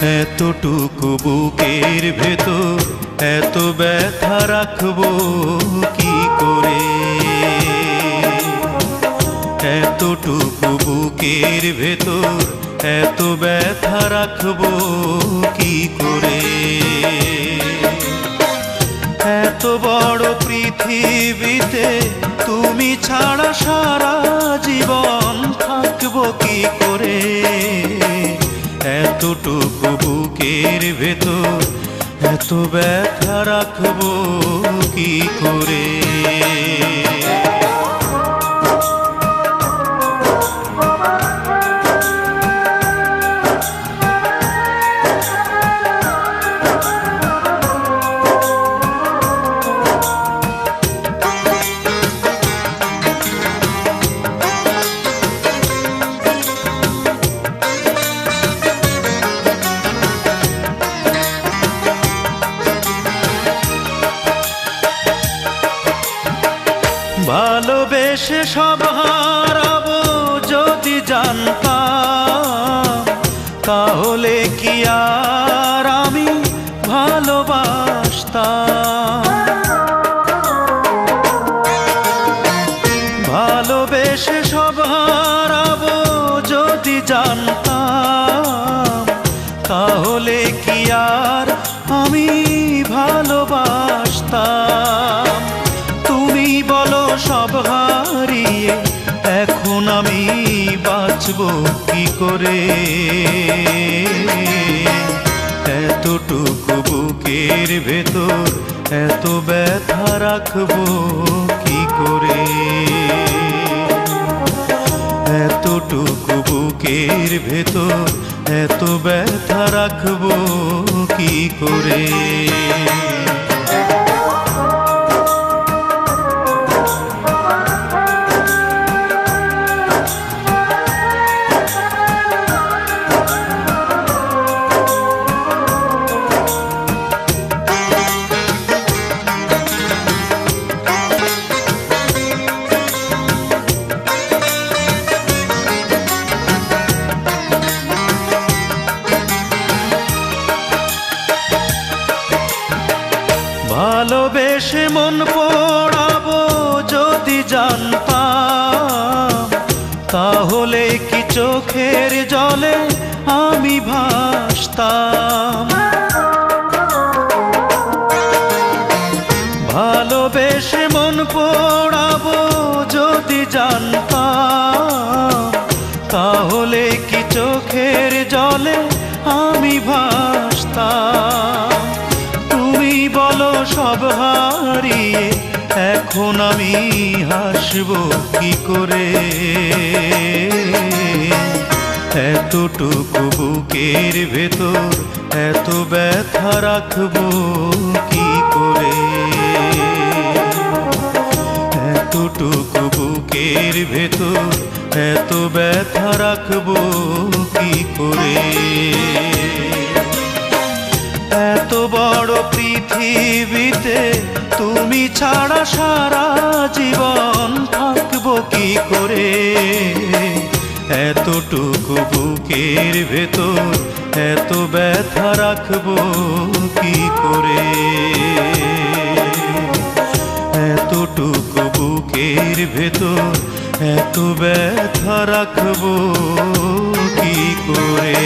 এতটুকু বুকের ভেতর এত ব্যথা রাখবো কি করে? এতটুকু বুকের ভেতর এত ব্যথা রাখবো কি করে? এত বড় পৃথিবীতে তুমি ছাড়া সারা জীবন থাকবো কি করে? এতটুকু বুকের ভেতর এত ব্যথা রাখবো কি করে? ভালোবেসে সব হারাবো যদি জানতাম, তাহলে কি আর আমি ভালোবাসতাম? ভালোবেসে সব হারাবো যদি জানতাম, তাহলে কি আর আমি ভালোবাসতাম? তুমি বলো সব হারিয়ে এখন আমি বাঁচবো কি করে? এতটুকু বুকের ভেতর এত ব্যথা রাখবো কি করে? এতটুকু বুকের ভেতর এত ব্যথা রাখবো কি করে? ভালোবেসে মন পোড়াবো যদি জানতাম, তাহলে কি চোখের জলে আমি ভাসতাম? ভালোবেসে মন পোড়াবো যদি জানতাম, তাহলে কি চোখের জলে আমি ভাসতাম? তুমি বলো সব হারিয়ে এখন আমি হাসবো কি করে? এতটুকু বুকের ভেতর এত ব্যথা রাখবো কি করে? এতটুকু বুকের ভেতর এত ব্যথা রাখবো কি করে? এত বড় পৃথিবীতে তুমি ছাড়া সারা জীবন থাকবো কি করে? এতটুকু বুকের ভেতর এত ব্যথা রাখবো কি করে? এতটুকু বুকের ভেতর এত ব্যথা রাখবো কি করে?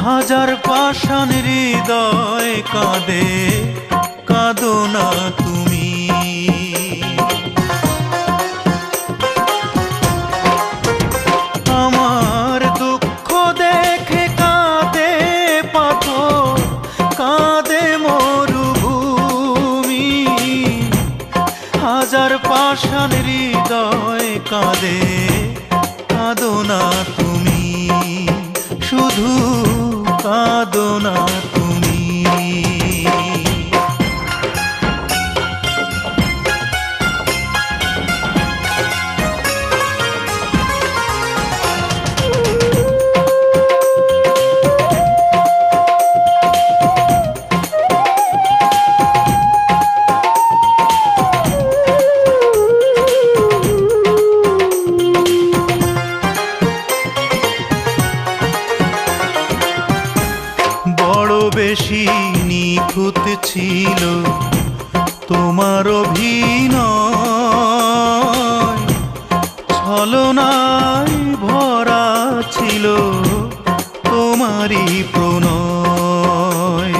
হাজার পাষাণ হৃদয় কাঁদে, কাঁদো না তুমি। আমার দুঃখ দেখে কাঁদে পাথর, কাঁদে মরুভূমি। হাজার পাষাণ কাঁদে, কাঁদো না তুমি, শুধু কাঁদো না তুমি। বেশি নিখুঁত ছিল তোমার অভিনয়, ছলনায় ভরা ছিল তোমারই প্রণয়।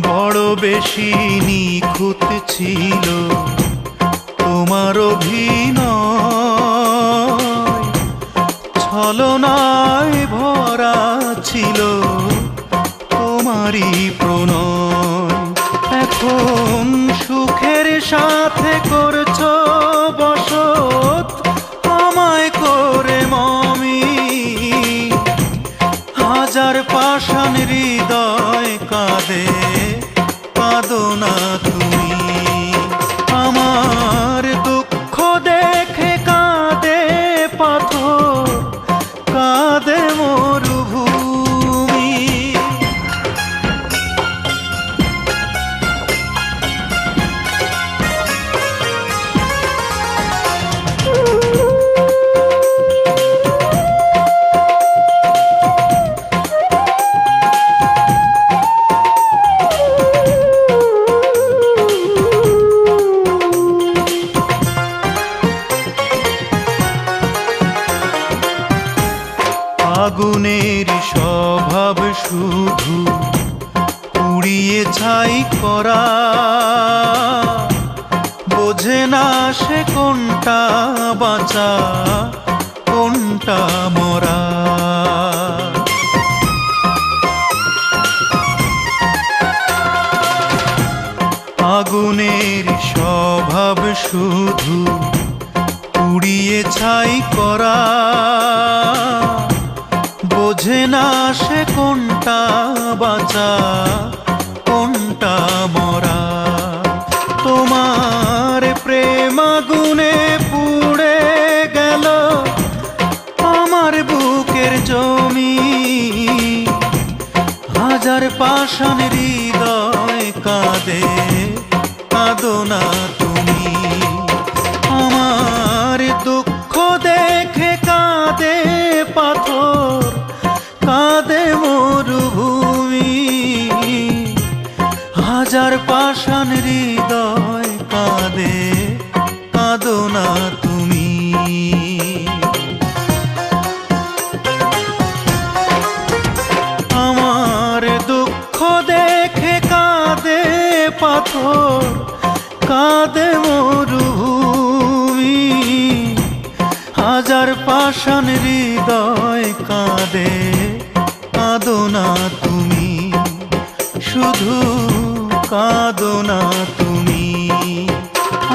বড় বেশি নিখুঁত ছিল তোমার অভিনয়, ছলনায় ভরা ছিল তোমারই প্রণয়। এখন সুখের সাথে করছো বসত আমায় করে মমি, হাজার পাষাণ হৃদয় কাঁদে, কাঁদো না তুমি। আমার দুঃখ দেখে কাঁদে পাথর, কাঁদে মরুভূমি। আগুনের স্বভাব শুধু পুড়িয়ে ছাই করা, বোঝে না সে কোনটা বাঁচা কোনটা মরা। আগুনের স্বভাব শুধু পুড়িয়ে ছাই করা, বোঝে না সে কোনটা বাঁচা কোনটা মরা। তোমার প্রেম আগুনে পুড়ে গেল আমার বুকের জমি, হাজার পাষাণ হৃদয় কাঁদে, কাঁদো না তুমি। আমার দুঃখ দেখে কাঁদে পাথর, কাঁদে মরুভূমি, হাজার পাষাণ হৃদয় কাঁদে, কাঁদো না তুমি। আমার দুঃখ দেখে কাঁদে পাথর, কাঁদে মরুভূমি, হাজার পাষাণ হৃদয় কাঁদে, কাঁদো না তুমি, শুধু কাঁদো না তুমি।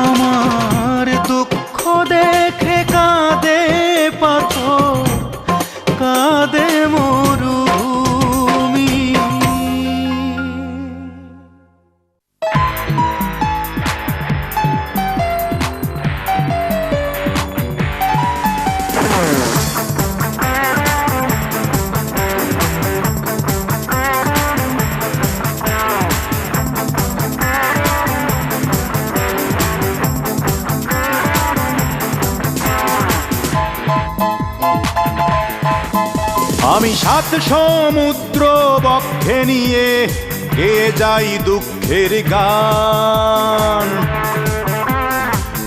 আমার দুঃখ দেখে কাঁদে পাথর, কাঁদে মরুভূমি। আমি সাত সমুদ্র বক্ষে নিয়ে গেয়ে যাই দুঃখের গান।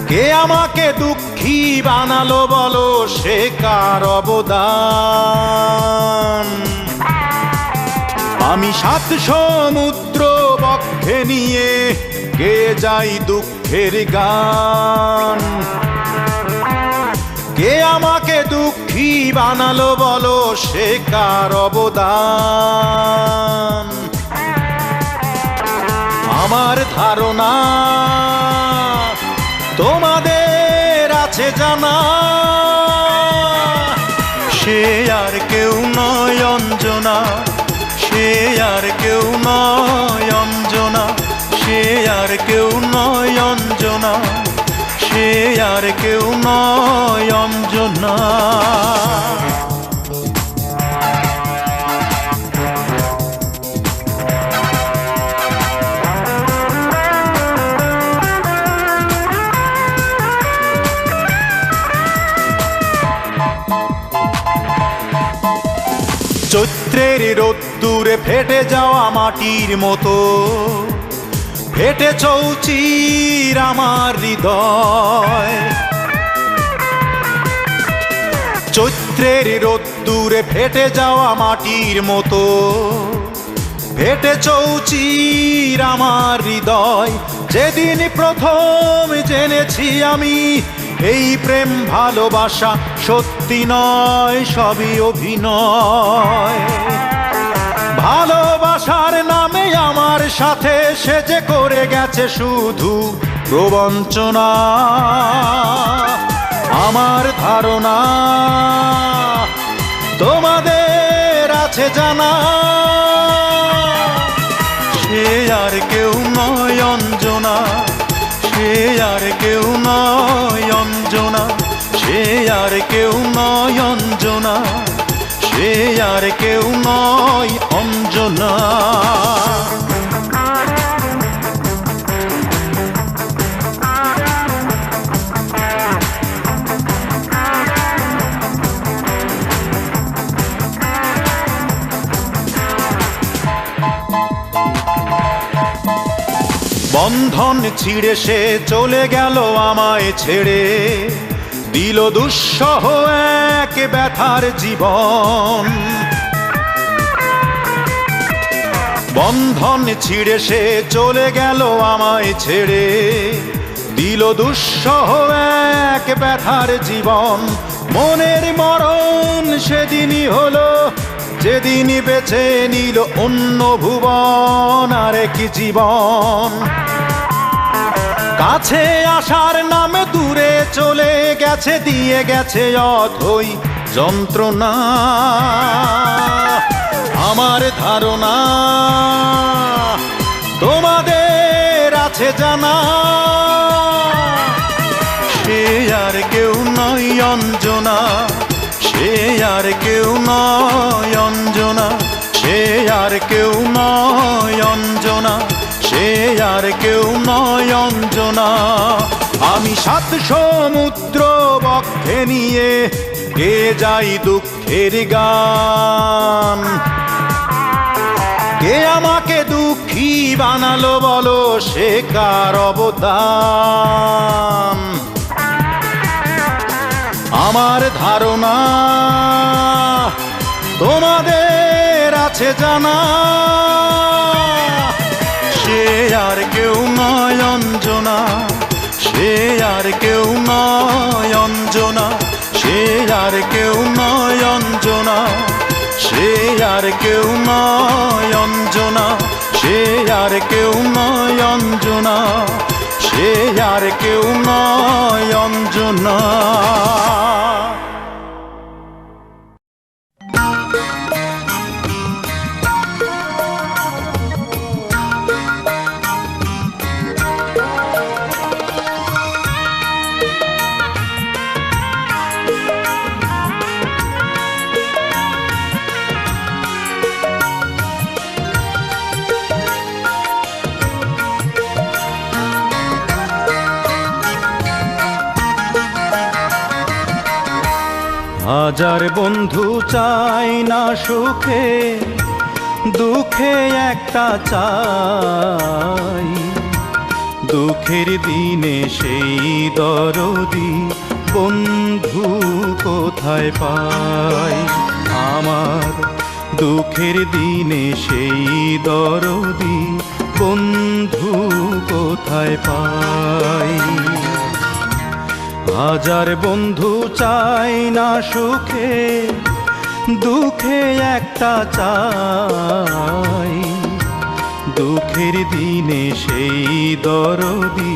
কে আমাকে দুঃখী বানালো বলো, সে কার অবদান? আমি সাত সমুদ্র বক্ষে নিয়ে গেয়ে যাই দুঃখের গান। কে আমাকে দুঃখী বানালো বলো, সে কার অবদান? আমার ধারণা তোমাদের আছে জানা, সে আর কেউ নয় অঞ্জনা, সে আর কেউ নয় অঞ্জনা, সে আর কেউ নয় অঞ্জনা, সে আর কেউ নয় অঞ্জনা। চৈত্রের রোদ্দুরে ফেটে যাওয়া মাটির মতো ফেটে চৌচির আমার হৃদয়। চৈত্রের রোদ্দুরে ফেটে যাওয়া মাটির মতো ফেটে চৌচির আমার হৃদয়। যেদিন প্রথম জেনেছি আমি এই প্রেম ভালোবাসা সত্যি নয়, সবই অভিনয়। ভালোবাসার নামে আমার সাথে সে যে করে গেছে শুধু প্রবঞ্চনা। আমার ধারণা তোমাদের আছে জানা, সে আর কেউ নয় অঞ্জনা, সে আর কেউ নয় অঞ্জনা, সে আর কেউ নয় অঞ্জনা, সে আর কেউ নয় অঞ্জনা। বন্ধন ছিঁড়ে সে চলে গেল আমায় ছেড়ে, দিল দুঃসহ এক ব্যথার জীবন। বন্ধন ছিঁড়ে সে চলে গেল আমায় ছেড়ে, দিল দুঃসহ এক ব্যথার জীবন। মনের মরণ সেদিনই হলো যেদিনই বেছে নিল অন্য ভুবন আর এক জীবন। কাছে আসার নামে দূরে চলে গেছে, দিয়ে গেছে অথই যন্ত্রণা। আমার ধারণা তোমাদের আছে জানা, সে আর কেউ নয় অঞ্জনা, সে আর কেউ নয় অঞ্জনা, সে আর কেউ নয় অঞ্জনা, সে আর কেউ নয় অঞ্জনা। আমি সাত সমুদ্র বক্ষে নিয়ে গে যাই দুঃখের গান। কে আমাকে দুঃখী বানালো বলো, সে কার অবদান। আমার ধারণা তোমাদের আছে জানা, সে আর কেউ নয় অঞ্জনা, সে আর কেউ নয় অঞ্জনা, সে আর কেউ নয় অঞ্জনা, সে আর কেউ নয় অঞ্জনা, সে আর কেউ নয় অঞ্জনা, সে আর কেউ নয় অঞ্জনা। হাজার বন্ধু চাই না সুখে, দুঃখে একটা চাই। দুঃখের দিনে সেই দরদি বন্ধু কোথায় পাই। আমার দুঃখের দিনে সেই দরদি বন্ধু কোথায় পাই। হাজার বন্ধু চাই না সুখে, দুঃখে একটা চাই। দুঃখের দিনে সেই দরদি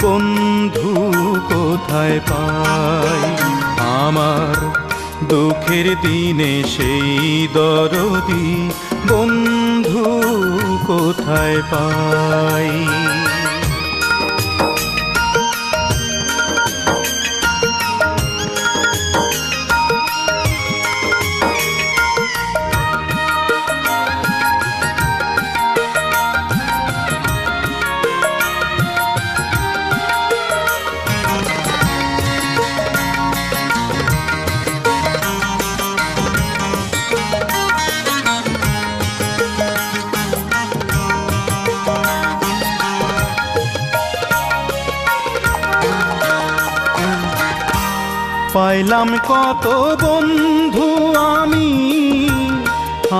বন্ধু কোথায় পাই। আমার দুঃখের দিনে সেই দরদি বন্ধু কোথায় পাই। পাইলাম কত বন্ধু আমি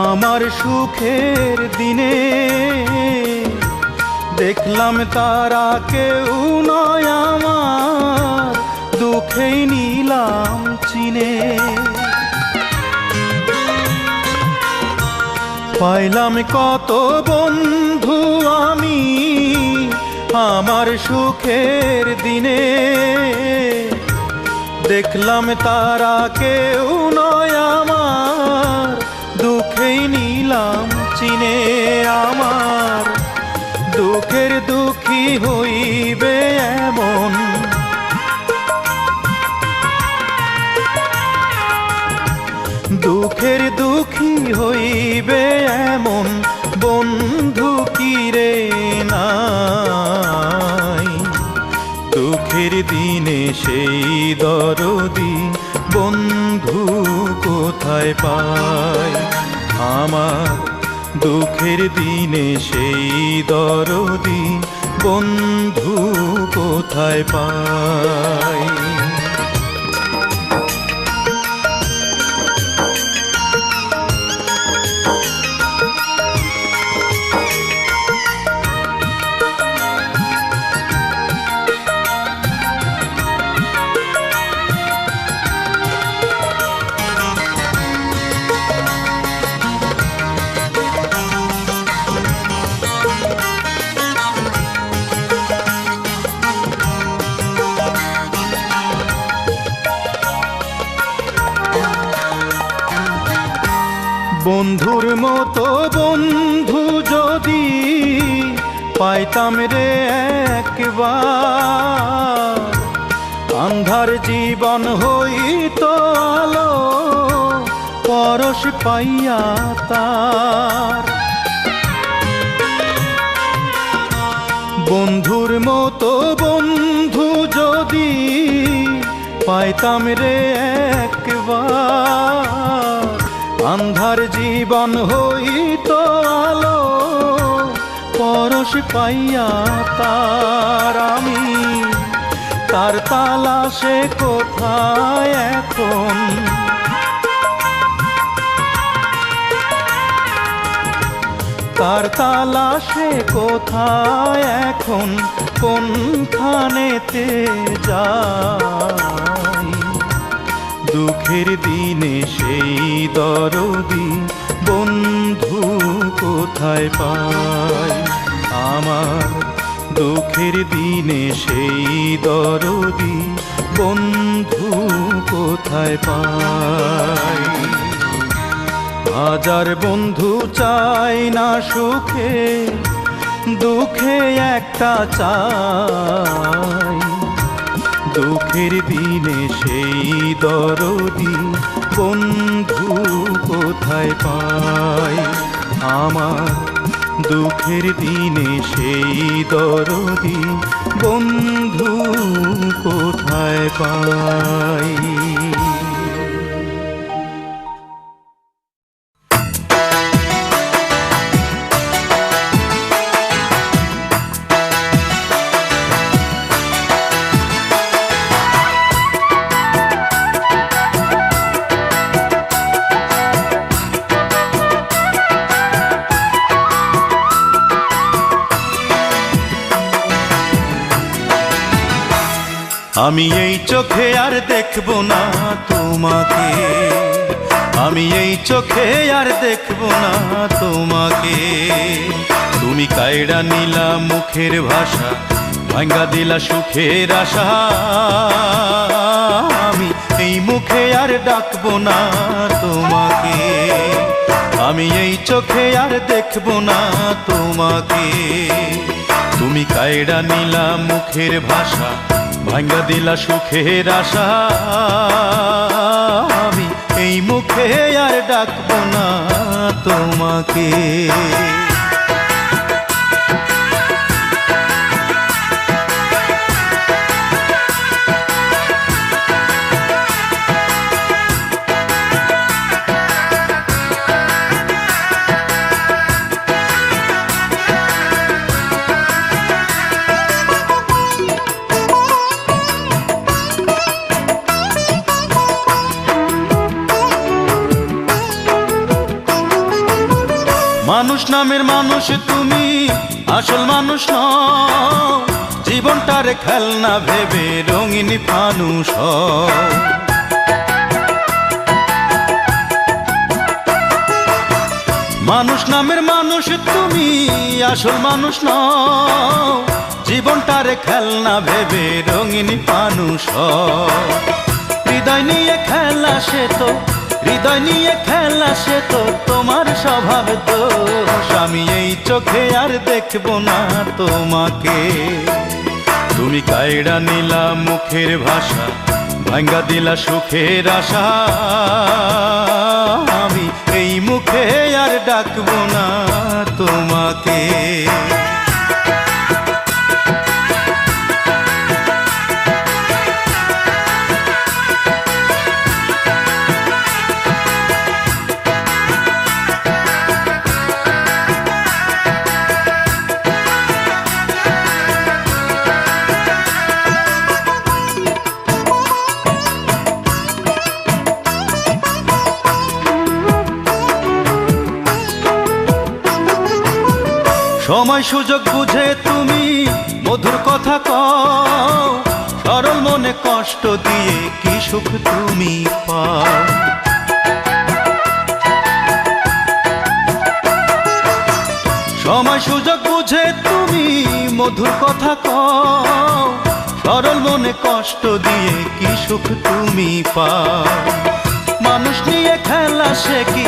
আমার সুখের দিনে, দেখলাম তারা কেউ নয় আমার দুঃখেই নিলাম চিনে। পাইলাম কত বন্ধু আমি আমার সুখের দিনে, দেখলাম তারা কেউ নয় আমার দুঃখেই নিলাম চিনে। আমার দুঃখের দুঃখী হইবে এমন, দুঃখের দুঃখী হইবে এমন বন্ধু কি রে নাই। দুঃখের দিনে সেই দরদি বন্ধু কোথায় পাই। আমার দুঃখের দিনে সেই দরদি বন্ধু কোথায় পাই। বন্ধুর মতো বন্ধু যদি পাইতাম রে একবার, আন্ধার জীবন হইতো আলো পরশ পাইয়া তার। বন্ধুর মতো বন্ধু যদি পাইতাম রে একবার, আন্ধার জীবন হইতো আলো পরশ পাইয়া তার। আমি তার তালাশে কোথায় এখন, তার তালাশে কোথায় এখন, কোনখানেতে যাই। দুঃখের দিনে সেই দরদি বন্ধু কোথায় পাই। আমার দুঃখের দিনে সেই দরদি বন্ধু কোথায় পাই। হাজার বন্ধু চাই না সুখে, দুঃখে একটা চাই। দুঃখের দিনে সেই দরদি বন্ধু কোথায় পাই। আমার দুঃখের দিনে সেই দরদি বন্ধু কোথায় পাই। আমি এই চোখে আর দেখব না তোমাকে, আমি এই চোখে আর দেখব না তোমাকে। তুমি কায়ড়া নিলা মুখের ভাষা, ভাঙ্গা দিলা সুখের আশা। আমি এই মুখে আর ডাকব না তোমাকে। আমি এই চোখে আর দেখব না তোমাকে। তুমি কায়ড়া নিলা মুখের ভাষা, ভাঙ্গা দিলা সুখের আশা। আমি এই মুখে আর ডাকব না তোমাকে। মানুষ নামের মানুষ তুমি, আসল মানুষ নও। জীবনটারে খেলনা ভেবে রঙিন ফানুষ হও। মানুষ নামের মানুষ তুমি, আসল মানুষ নও। জীবনটারে খেলনা ভেবে রঙিন ফানুষ হও। হৃদয় নিয়ে খেলা সে তো, হৃদয় নিয়ে খেলা সে তো তোমার স্বভাব দোষ। আমি এই চোখে আর দেখব না তোমাকে। তুমি কায়ড়া নিলা মুখের ভাষা, ভাঙ্গা দিলা সুখের আশা। আমি এই মুখে আর ডাকব না তোমাকে। সময় সুযোগ বুঝে তুমি মধুর কথা কও। সরল মনে কষ্ট দিয়ে কি সুখ তুমি পাও। সময় সুযোগ বুঝে তুমি মধুর কথা কও। সরল মনে কষ্ট দিয়ে কি সুখ তুমি পাও। মানুষ নিয়ে খেলা সে কি,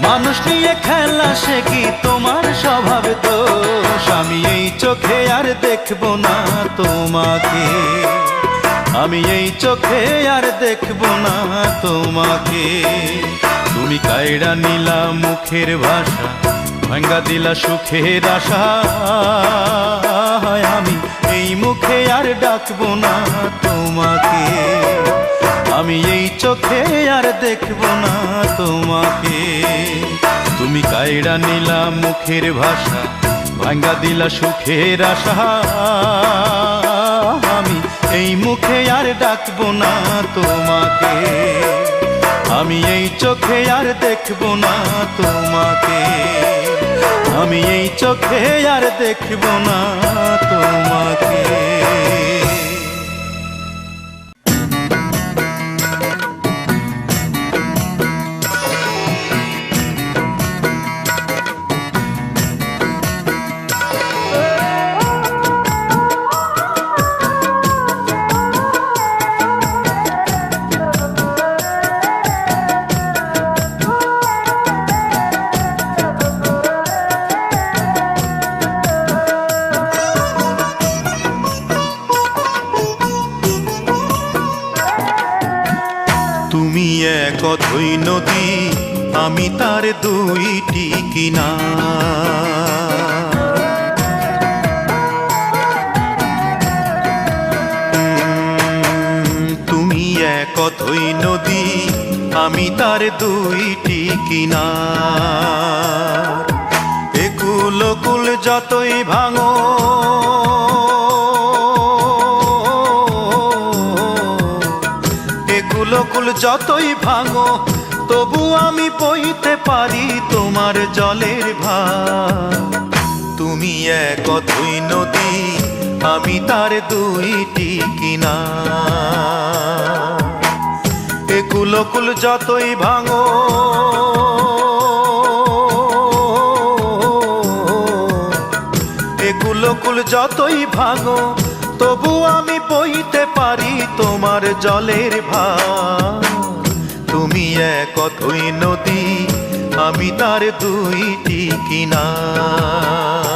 মানুষ নিয়ে খেলা সে কি তোমার স্বভাব দোষ। আমি এই চোখে আর দেখব না তোমাকে। আমি এই চোখে আর দেখব না তোমাকে। তুমি কায়ড়া নিলা মুখের ভাষা, ভাঙ্গা দিলা সুখের আশা। আমি এই মুখে আর ডাকব না তোমাকে। আমি এই চোখে আর দেখব না তোমাকে। তুমি কায়ড়া নিলা মুখের ভাষা, ভাঙ্গা দিলা সুখের আশা। আমি এই মুখে আর ডাকব না তোমাকে। আমি এই চোখে আর দেখব না তোমাকে। আমি এই চোখে আর দেখব না তোমাকে। তুমি এক অথই নদী, আমি তার দুইটি কিনার। তুমি এক অথই নদী, আমি তার দুইটি কিনার। একুল কুল যতই ভাঙো, কুল যতই ভাঙো, তবু আমি বইতে পারি তোমার জলের ভার। তুমি এক অথই নদী, আমি তার দুইটি কিনার। এ কুলকুল যতই ভাঙো, এ কুলকুল যতই ভাঙো, তবু আমি বইতে পারি তোমার জলের ভার। তুমি এক অথই নদী, আমি তার দুইটি কিনার।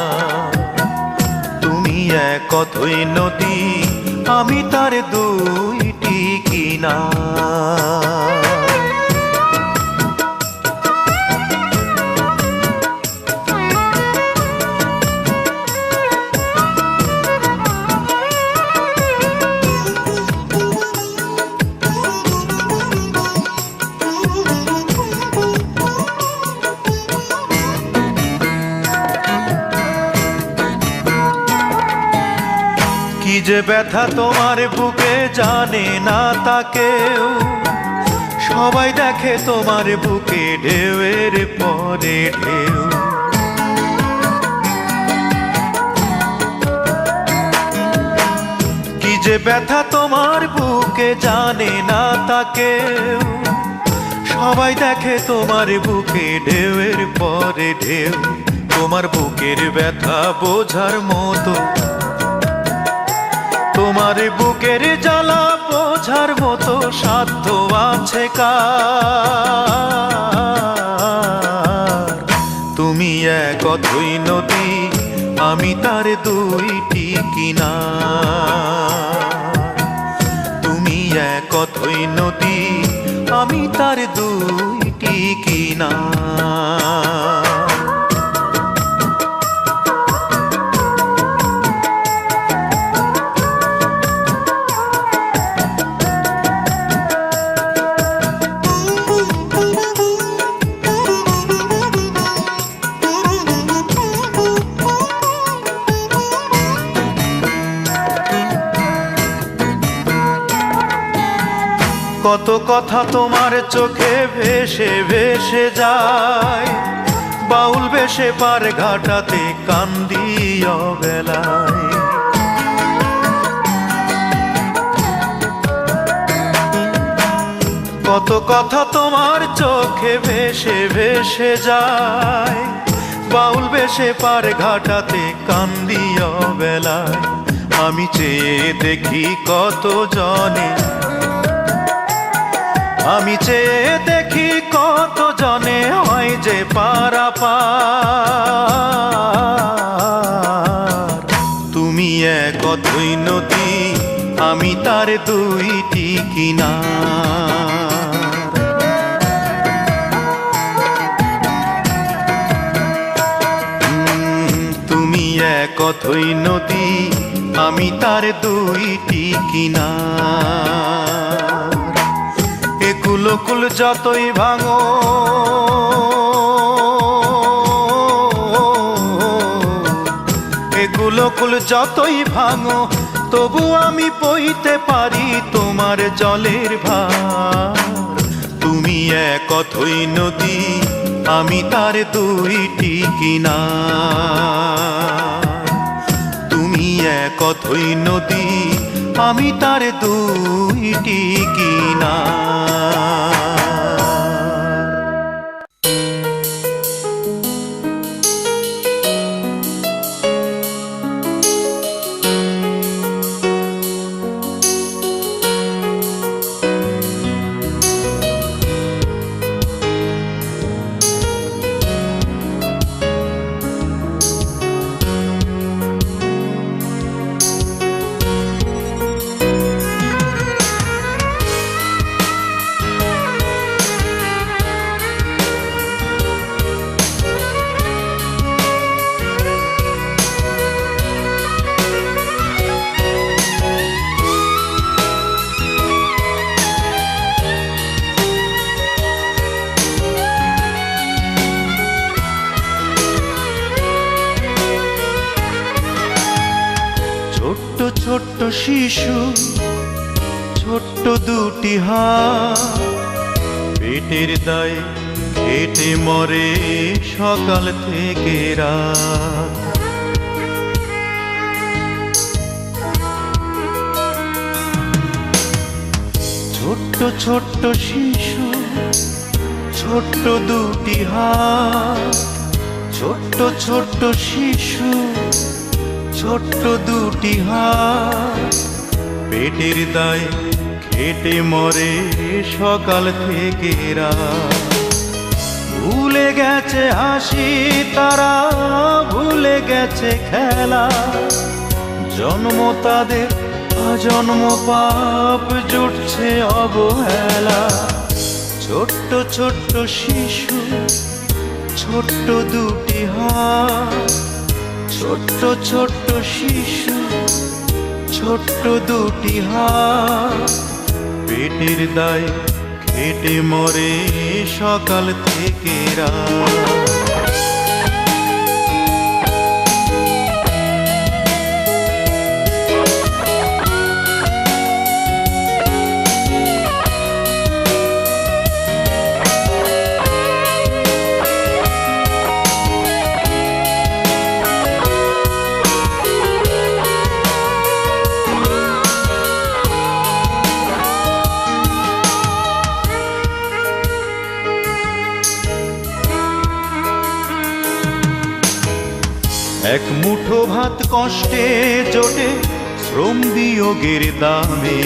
তুমি এক অথই নদী, আমি তার দুইটি কিনার। কি যে ব্যথা তোমার বুকে জানে না তা কেউ, সবাই দেখে তোমার বুকে ঢেউয়ের পরে ঢেউ। কি যে ব্যথা তোমার বুকে জানে না তা কেউ, সবাই দেখে তোমার বুকে ঢেউয়ের পরে ঢেউ। তোমার বুকের ব্যথা বোঝার মতো, তোমার বুকের জ্বালা বোঝার মতো সাধ্য আছে কার? তুমি এক অথই নদী, আমি তার দুইটি কিনার। তুমি এক অথই নদী, আমি তার দুইটি কিনার। কত কথা তোমার চোখে ভেসে ভেসে যায়, বাউল বেশে পার ঘাটাতে কান্দি অবেলায়। কত কথা তোমার চোখে ভেসে ভেসে যায়, বাউল বেশে পার ঘাটাতে কান্দি অবেলায়। আমি চেয়ে দেখি কত জনে, আমি চেয়ে দেখি কত জনে হয় যে পারাপার। তুমি এক অথই নদী, আমি তার দুইটি কিনার। তুমি এক অথই নদী, আমি তার দুইটি কিনার। এ কুলকুল যতই ভাঙো, এ কুলকুল যতই ভাঙো, তবু আমি বইতে পারি তোমার জলের ভার। তুমি এক অথই নদী, আমি তার দুইটি কিনার। তুমি এক অথই নদী, আমি তার দুইটি কিনার। ছোট্ট শিশু, ছোট্ট দুটি হাত, পেটের দায়ে হেঁটে মরে সকাল থেকে রাত। ছোট্ট ছোট্ট ছোট্ট শিশু, ছোট্ট দুটি হাত। ছোট্ট ছোট্ট শিশু, ছোট্ট দুটি হাত। পেটের দায়ে খেটে মরে সকাল থেকে রাত। ভুলে গেছে হাসি তারা, ভুলে গেছে খেলা। জন্ম তাদের আজন্ম পাপ, জুটছে অবহেলা। ছোট্ট ছোট্ট শিশু, ছোট্ট দুটি হাত। ছোট্ট ছোট্ট শিশু, ছোট্ট দুটি হাত। পেটের দায়ে খেটে মরে সকাল থেকে রাত। এক মুঠো ভাত কষ্টে জোটে শ্রম বিয়োগের দামে।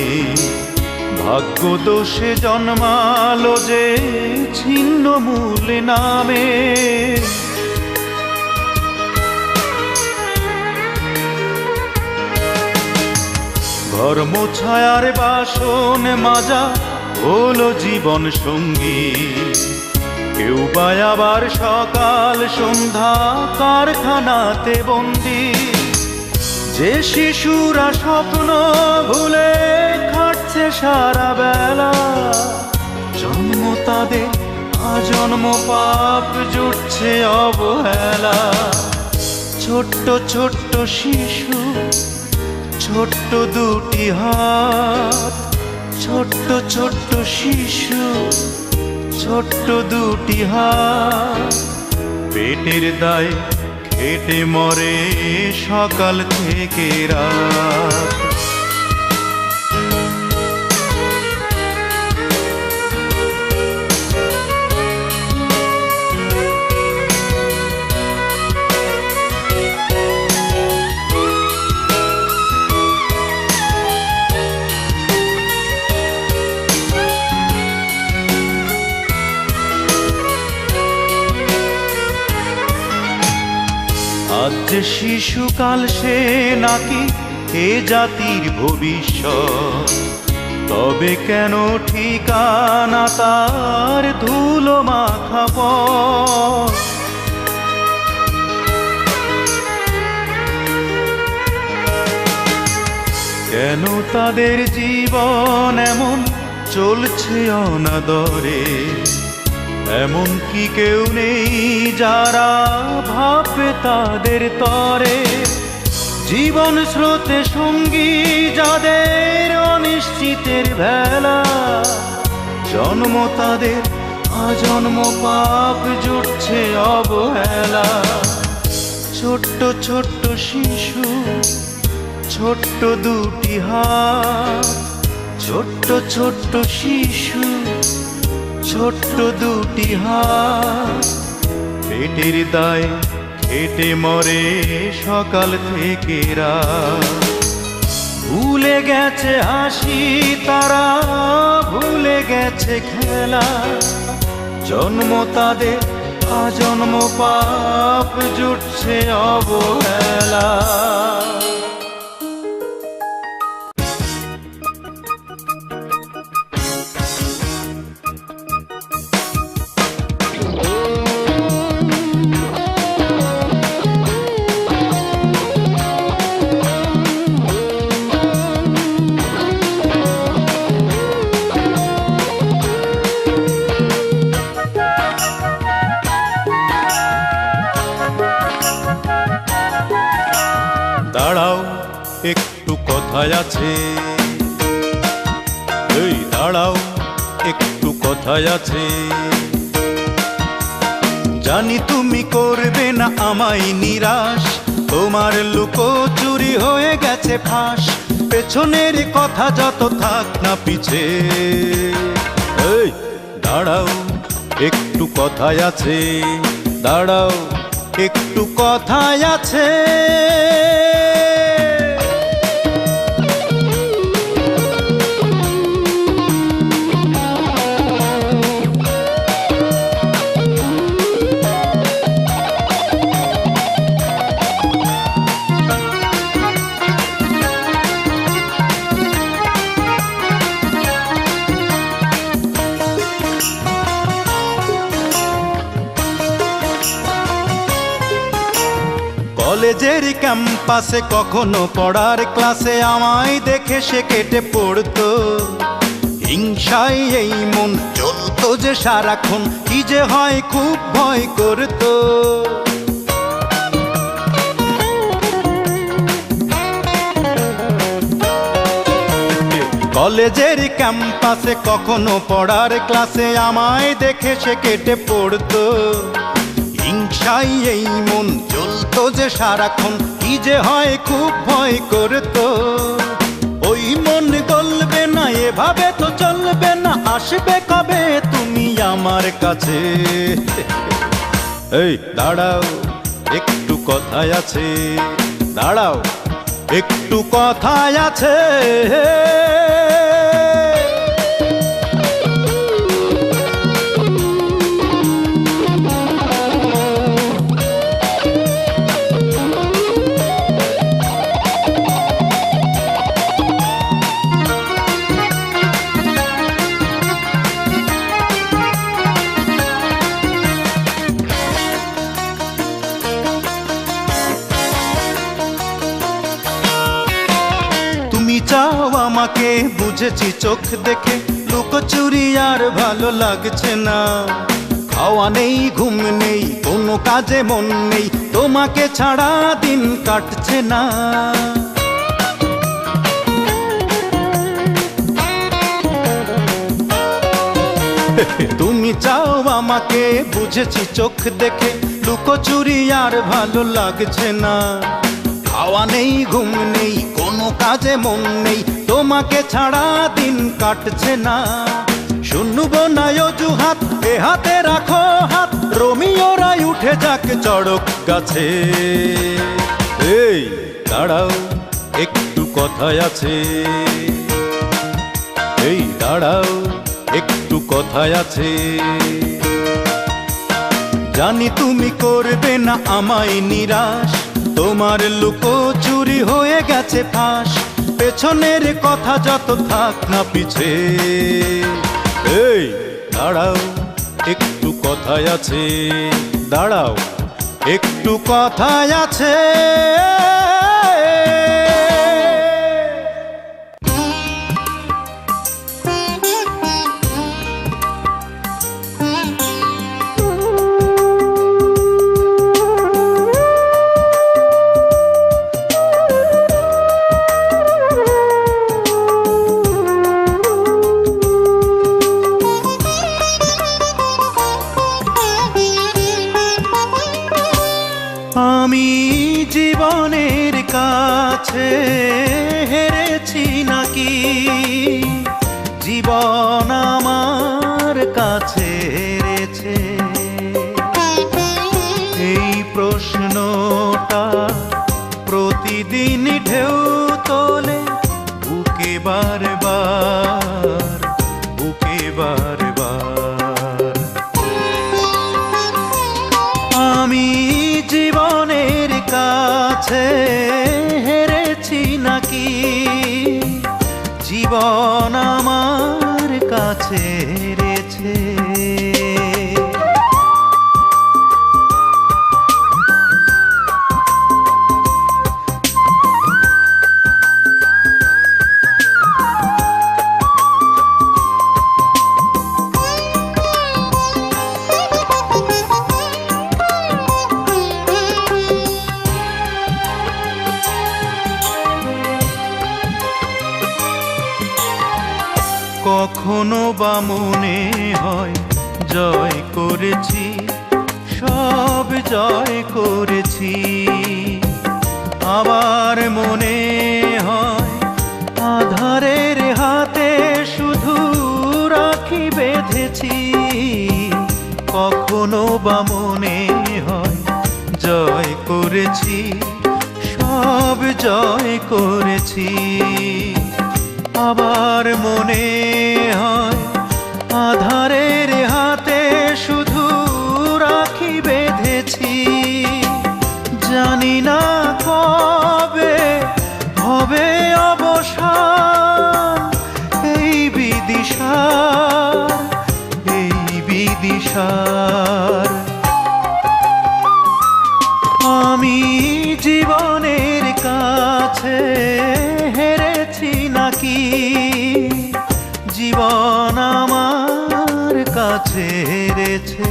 ভাগ্য দোষে জন্মালো যে ছিন্ন মূল নামে। ঘর মোছায়ার বাসন মাজা হলো জীবন সঙ্গী। কেউ বা আবার সকাল সন্ধ্যা কারখানাতে বন্দি। যে শিশুরা স্বপ্ন ভুলে খাটছে সারা বেলা। জন্ম তাদের আজন্ম পাপ, জুটছে অবহেলা। ছোট্ট ছোট্ট শিশু, ছোট্ট দুটি হাত। ছোট্ট ছোট্ট শিশু, ছোট্ট দুটি হাত। পেটের দায়ে খেটে মরে সকাল থেকে রাত। আজ যে শিশুকাল সে নাকি এ জাতির ভবিষ্যৎ। তবে কেন ঠিকানা তার ধুলো মাখা পথ। কেন তাদের জীবন এমন চলছে অনাদরে। এমন কি কেউ নেই যারা ভাবে তাদের তরে। জীবন স্রোতে সঙ্গী যাদের অনিশ্চিতের ভেলা। জন্ম তাদের আজন্ম পাপ, জুটছে অবহেলা। ছোট্ট ছোট্ট শিশু, ছোট্ট দুটি হাত। ছোট্ট ছোট্ট শিশু, ছোট্ট দুটি হাত। পেটের দায়ে খেটে মরে সকাল থেকে রাত। ভুলে গেছে হাসি তারা, ভুলে গেছে খেলা। জন্ম তাদের আজন্ম পাপ, জুটছে অবহেলা। দাঁড়াও একটু কথায় আছে। এই দাঁড়াও একটু কথায় আছে। জানি তুমি করবে না আমায় নিরাশ। তোমার লুকোচুরি হয়ে গেছে ফাঁস। পেছনের কথা যত থাক না পিছে। ও এই দাঁড়াও একটু কথায় আছে, দাঁড়াও একটু কথায় আছে। কলেজের ক্যাম্পাসে কখনো পড়ার ক্লাসে আমায় দেখে সে কেটে পড়তো, হিংসায় এই মন জ্বলতো যে সারাক্ষণ, কি যে হয় খুব ভয় করতো। কলেজের ক্যাম্পাসে কখনো পড়ার ক্লাসে আমায় দেখে সে কেটে পড়তো, হিংসায় এই মন জ্বলতো যে সারাক্ষণ, কি যে হয় খুব ভয় করতো। ওই মন গলবে না, এভাবে তো চলবে না, আসবে কবে তুমি আমার কাছে? এই দাঁড়াও একটু কথায় আছে, দাঁড়াও একটু কথায় আছে। চাও আমাকে বুঝেছি চোখ দেখে, লুকোচুরি আর ভালো লাগছে না। খাওয়া নেই ঘুম নেই কোনো কাজে মন নেই, তোমাকে ছাড়া দিন কাটছে না। তুমি চাও আমাকে বুঝেছি চোখ দেখে, লুকোচুরি আর ভালো লাগছে না। খাওয়া নেই ঘুম নেই কোনো কাজে মন নেই, তোমাকে ছাড়া দিন কাটছে না। শুনবো না অজুহাত, এ হাতে রাখো হাত, রোমিওরাই উঠে যাক চড়ক গাছে। এই দাঁড়াও একটু কথায় আছে, এই দাঁড়াও একটু কথায় আছে। জানি তুমি করবে না আমায় নিরাশ, তোমার লুকোচুরি হয়ে গেছে ফাঁস, পেছনের কথা যত থাক না পিছে। এই দাঁড়াও একটু কথায় আছে, দাঁড়াও একটু কথায় আছে। আমি জীবনের কাছে হেরেছি নাকি, জীবন আমার কাছে হেরেছে? এই প্রশ্নটা প্রতিদিন ঢেউ তোলে বুকে বারবার, বুকে বারবার। আমি জীবনের কাছে হেরেছি নাকি, জীবন আমার কাছে হেরেছে? কখনো বা মনে হয় জয় করেছি, সব জয় করেছি, আবার মনে হয় আধারের হাতে শুধু রাখি বেঁধে। হেরেছি, কখনো বা মনে হয় জয় করেছি, সব জয় করেছি। আবার মনে হয় আধারের হাতে শুধু রাখি বেঁধেছি। জানি না কবে হবে অবসান এই বিদিশার, এই বিদিশার। আমি জীবনের কাছে হেরেছি নাকি, জীবন আমার কাছে হেরেছে।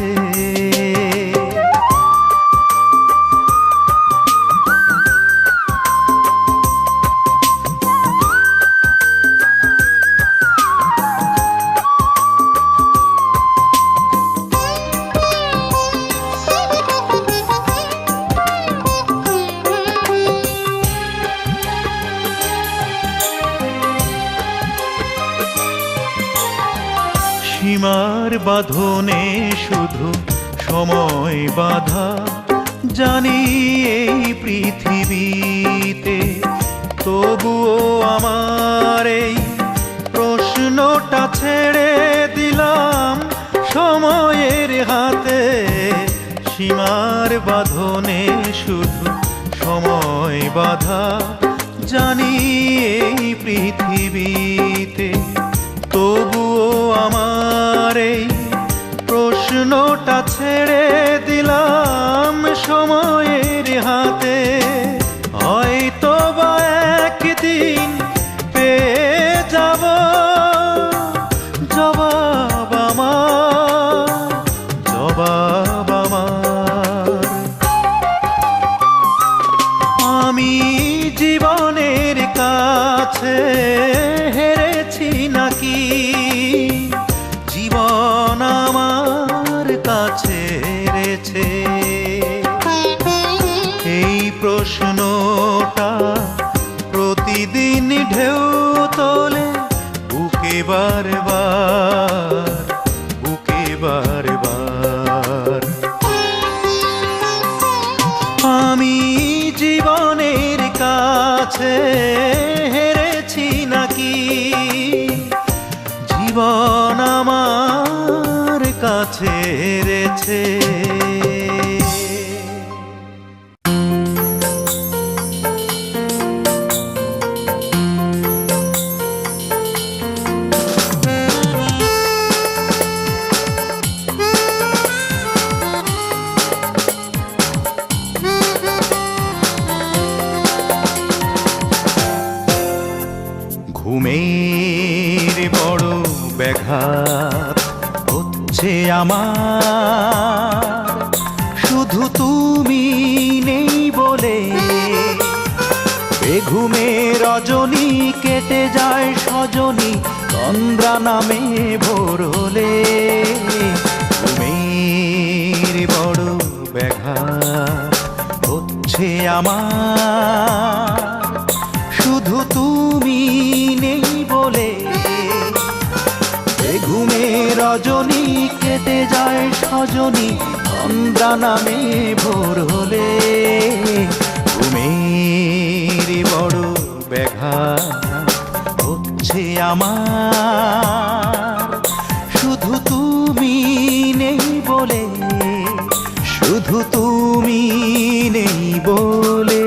সীমার বাঁধনে শুধু সময় বাধা, জানি এই পৃথিবীতে। তবুও আমার এই প্রশ্নটা ছেড়ে দিলাম সময়ের হাতে। সীমার বাঁধনে শুধু সময় বাধা, জানি এই পৃথিবীতে। তবুও আমার এই প্রশ্নটা ছেড়ে দিলাম সময়ের হাতে। হয়তো বা একদিন পেয়ে যাব জবাব আমার, জবাব আমার। আমি জীবনের কাছে হেরেছি নাকি, জীবন আমার কাছে হেরেছে। এই প্রশ্নটা প্রতিদিন ঢেউ তোলে বুকে বারবার, বুকে বারবার। আমি জীবনের কাছে হেরেছি নাকি, জীবন আমার কাছে হেরেছে। ঘুমের বড় ব্যাঘাত হচ্ছে আমার, শুধু তুমি নেই বলে। বেঘুমে রজনী কেটে যায় সজনী, তন্দ্রা নামে ভোর হলে। ঘুমের বড় ব্যাঘাত হচ্ছে আমার, শুধু তুমি নেই বলে। ঘুমে রজনী কেটে যায় সজনী, তন্দ্রা নামে ভোর হলে। ঘুমের বড় ব্যাঘাত হচ্ছে আমার, শুধু তুমি নেই বলে, শুধু তুমি নেই বলে।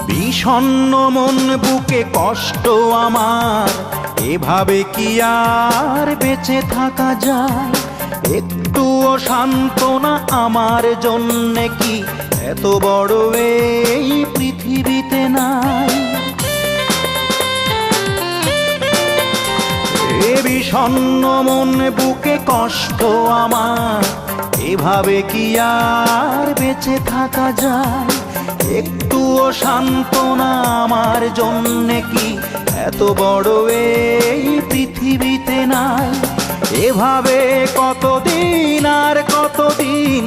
বিষণ্ণ মন বুকে কষ্ট আমার, এভাবে কি আর বেঁচে থাকা যায়? একটুও সান্ত্বনা আমার জন্যে কি এত বড় এই পৃথিবীতে নাই? এ বিষণ্ণ মন বুকে কষ্ট আমার, এভাবে কি আর বেঁচে থাকা যায়? একটুও সান্ত্বনা আমার জন্যে কি এত বড় এই পৃথিবীতে নাই? এভাবে কতদিন আর কতদিন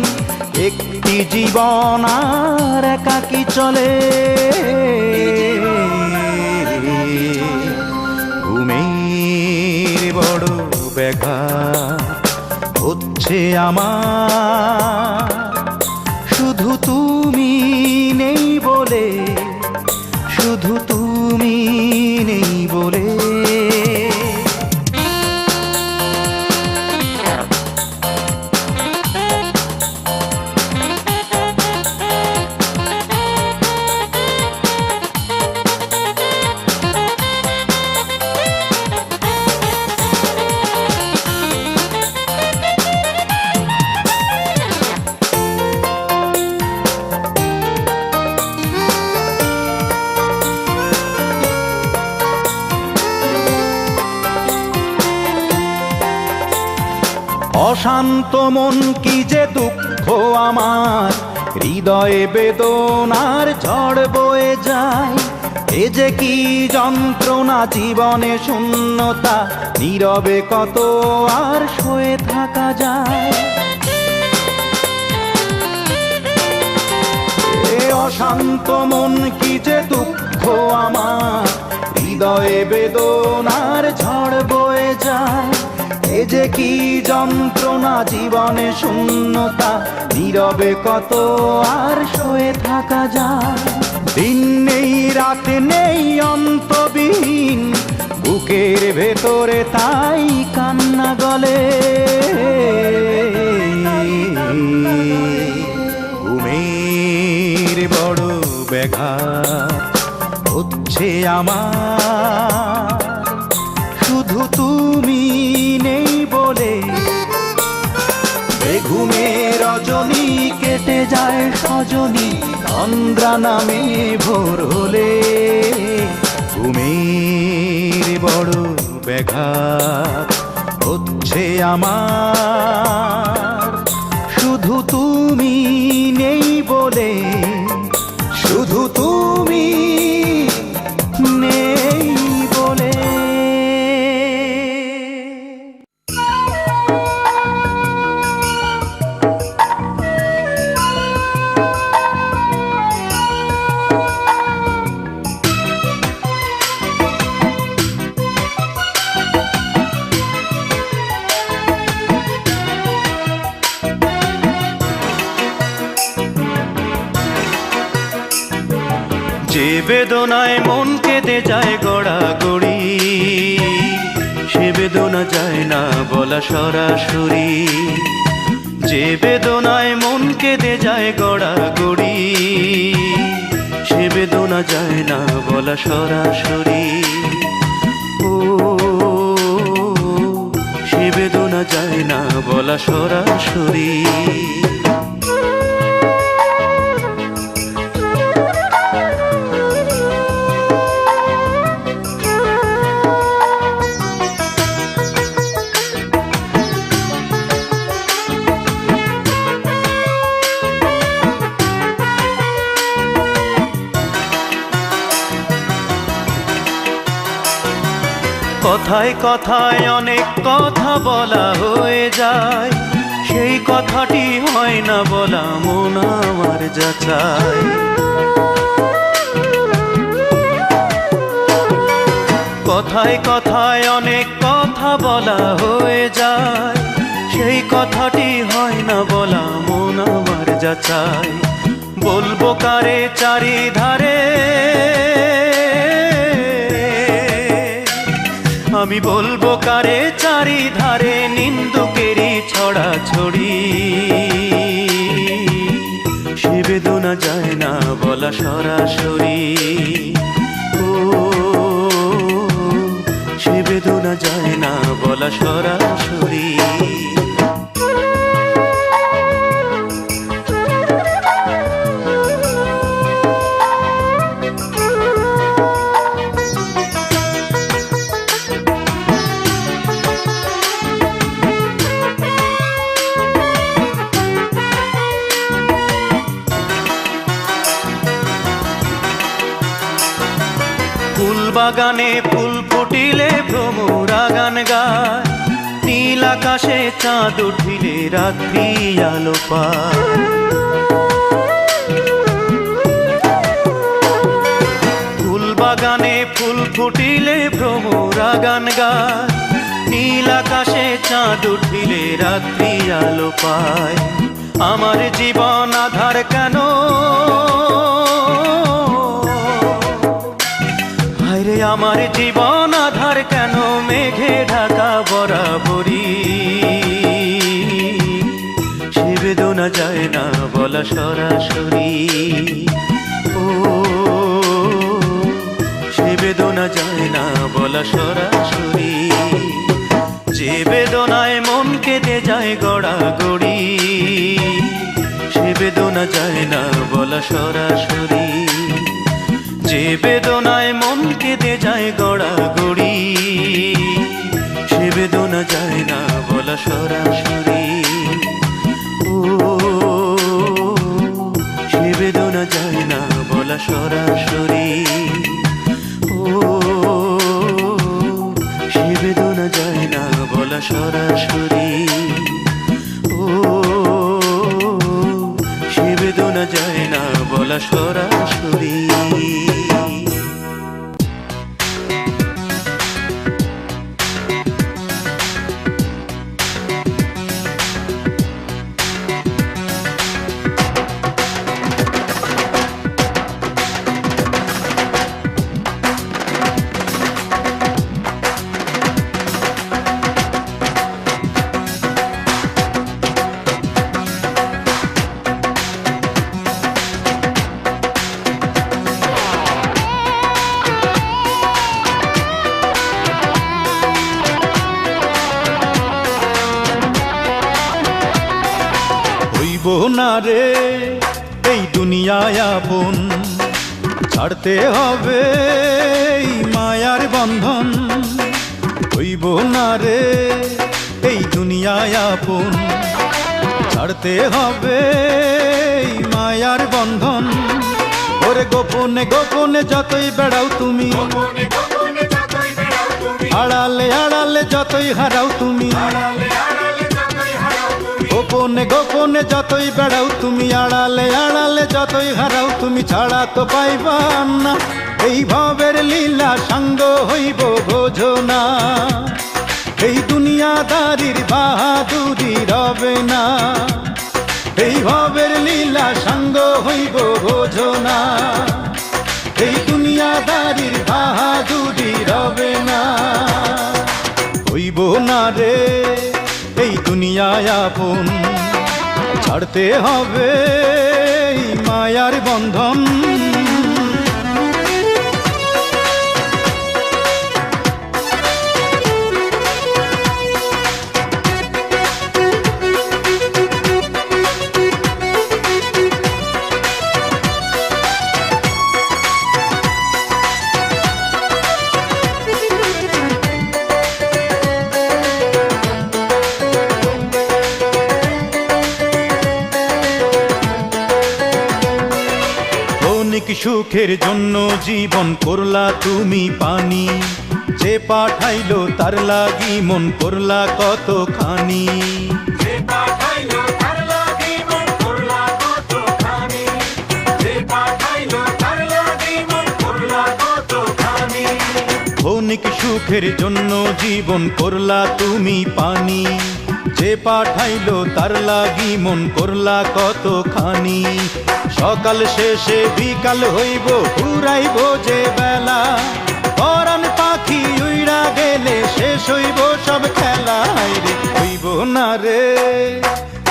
একটি জীবন আর একাকী চলে। ঘুমের বড় ব্যাঘাত হচ্ছে আমার, শুধু তুমি নেই বলে, শুধু তুমি নেই বলে। অশান্ত মন কি যে দুঃখ আমার, হৃদয়ে বেদনার ঝড় বয়ে যায়। এ যে কি যন্ত্রণা, জীবনে শূন্যতা, নীরবে কত আর সয়ে থাকা যায়। এ অশান্ত মন কি যে দুঃখ আমার, হৃদয়ে বেদনার ঝড় বয়ে যায়। এ যে কি যন্ত্রণা, জীবনে শূন্যতা, নীরবে কত আর সয়ে থাকা যায়। দিন নেই রাত নেই অন্তবিহীন, বুকের ভেতরে তাই কান্না গলে। ঘুমের বড় ব্যাঘাত হচ্ছে আমার, শুধু তুমি নেই বলে। বেঘুমে রজনী কেটে যায় সজনী, তন্দ্রা নামে ভোর হলে। ঘুমের বড় ব্যাঘাত হচ্ছে আমার, শুধু তুমি নেই বলে, শুধু তুমি নেই বলে। যে বেদনায় মন কেঁদে যায় গড়াগড়ি, সে বেদনা যায় না বলা সরাসরি। যে বেদনায় মন কেঁদে যায় গড়াগড়ি, সে বেদনা যায় না বলা সরাসরি। ও সে বেদনা যায় না বলা সরাসরি। কথায় কথায় অনেক কথা বলা হয়ে যায়, সেই কথাটি হয় না বলা মন আমার যাচাই। কথায় কথায় অনেক কথা বলা হয়ে যায়, সেই কথাটি হয় না বলা মন আমার যাচাই। বলবো কারে চারিধারে, আমি বলবো কারে চারিধারে, নিন্দুকেরই ছড়াছড়ি। সে বেদনা যায় না বলা সরাসরি। ও সে বেদনা যায় না বলা সরাসরি। বাগানে ফুল ফুটিলে ভ্রমরা গান গায়, নীল আকাশে চাঁদ উঠিলে রাত্রি আলো পায়। ফুল বাগানে ফুল ফুটিলে ভ্রমরা গান গায়, নীল আকাশে চাঁদ উঠিলে রাত্রি আলো পায়। আমার জীবন আধার কেন, হায়রে আমার জীবন আধার কেন, মেঘে ঢাকা বরাবরই। সে বেদনা যায় না বলা সরাসরি, ও সে বেদনা যায় না বলা সরাসরি। যে বেদনায় মন কেঁদে যায় গড়াগড়ি, সে বেদনা যায় না বলা সরাসরি। যে বেদনায় মন কেঁদে যায় গড়াগড়ি, সে বেদনা যায় না বলা সরাসরি, ও সে বেদনা যায় না বলা সরাসরি, ও সে বেদনা যায় না বলা সরাসরি, ও সে বেদনা যায় না বলা সরাসরি। না রে এই দুনিয়ায় আপন, ছাড়তে হবে এই মায়ার বন্ধন। হইব না রে এই দুনিয়ায় আপন, ছাড়তে হবে এই মায়ার বন্ধন। ওরে গোপনে গোপনে যতই বেড়াও তুমি, আড়ালে আড়ালে যতই হারাও তুমি, গোপনে গোপনে যতই বেড়াও তুমি, আড়ালে আড়ালে যতই হারাও তুমি, ছাড়া তো পাইবা না এই ভাবের লীলা, সঙ্গ হইব বোঝো না। এই দুনিয়াদারির বাহাদুরি রবে না, এই ভাবের লীলা সঙ্গ হইব বোঝো না। এই দুনিয়াদারির বাহাদুরি রবে না, হইব না রে এই দুনিয়ায় আপন, ছাড়তে হবে এই মায়ার বন্ধন। সুখের জন্য জীবন করলা তুমি পানি, যে পাঠাইলো তার লাগি মন করলা কতখানি। ক্ষণিক সুখের জন্য জীবন করলা তুমি পানি, যে পাঠাইলো তার লাগি মন করলা কতখানি। সকাল শেষে বিকাল হইব ঘুরাইব যে বেলা, পরাণ পাখি উইড়া গেলে শেষ হইব সব খেলা। রে হইব না রে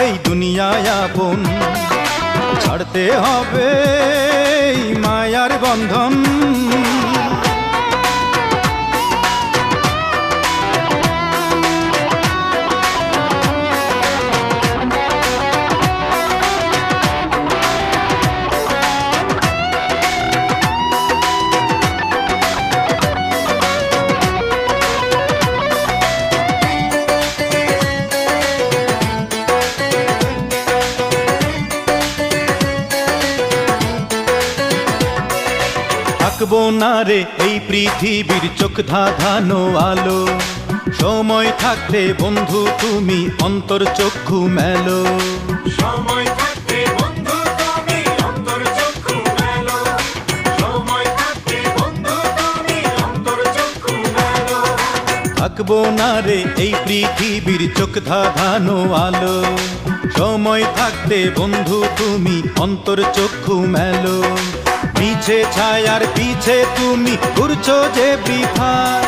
এই দুনিয়ায় আপন, ছাড়তে হবে এই মায়ার বন্ধন। থাকবো না রে এই পৃথিবীর চোখ ধাঁধানো আলো, সময় থাকতে বন্ধু তুমি অন্তর চক্ষু মেলো। সময় থাকতে বন্ধু তুমি অন্তর চক্ষু মেলো, সময় থাকতে বন্ধু তুমি অন্তর চক্ষু মেলো। থাকবো না রে এই পৃথিবীর চোখ ধাঁধানো আলো, সময় থাকতে বন্ধু তুমি অন্তর চক্ষু মেলো। পিছে ছায়ার পিছে তুমি ঘুরছো যে বৃথায়,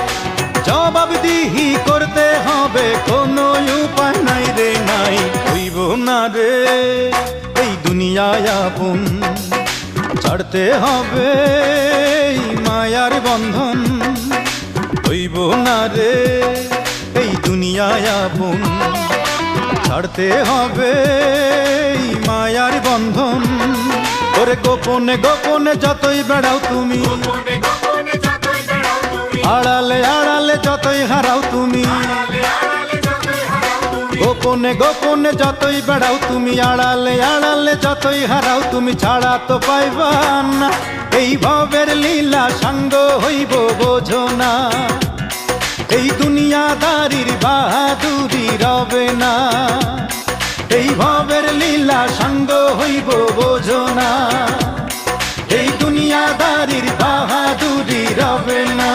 জবাবদিহি করতে হবে, কোনো উপায় নাই রে নাই। হইব না রে এই দুনিয়ায় আপন, ছাড়তে হবে এই মায়ার বন্ধন। হইব না রে এই দুনিয়ায় আপন, ছাড়তে হবে এই মায়ার বন্ধন। ওরে গোপনে গোপনে যতই বেড়াও তুমি, গোপনে গোপনে যতই বেড়াও তুমি, আড়ালে আড়ালে যতই হারাও তুমি। আড়ালে আড়ালে যতই হারাও তুমি, গোপনে গোপনে যতই বেড়াও তুমি, আড়ালে আড়ালে যতই হারাও তুমি। ছাড়া তো পাইবা না এই ভবের লীলা, সাঙ্গ হইব বোঝো না। এই দুনিয়াদারির বাহাদুরি রবে না, এই ভবের লীলা সাঙ্গ হইব বোঝো না। এই দুনিয়াদারির বাহাদুরি রবে না।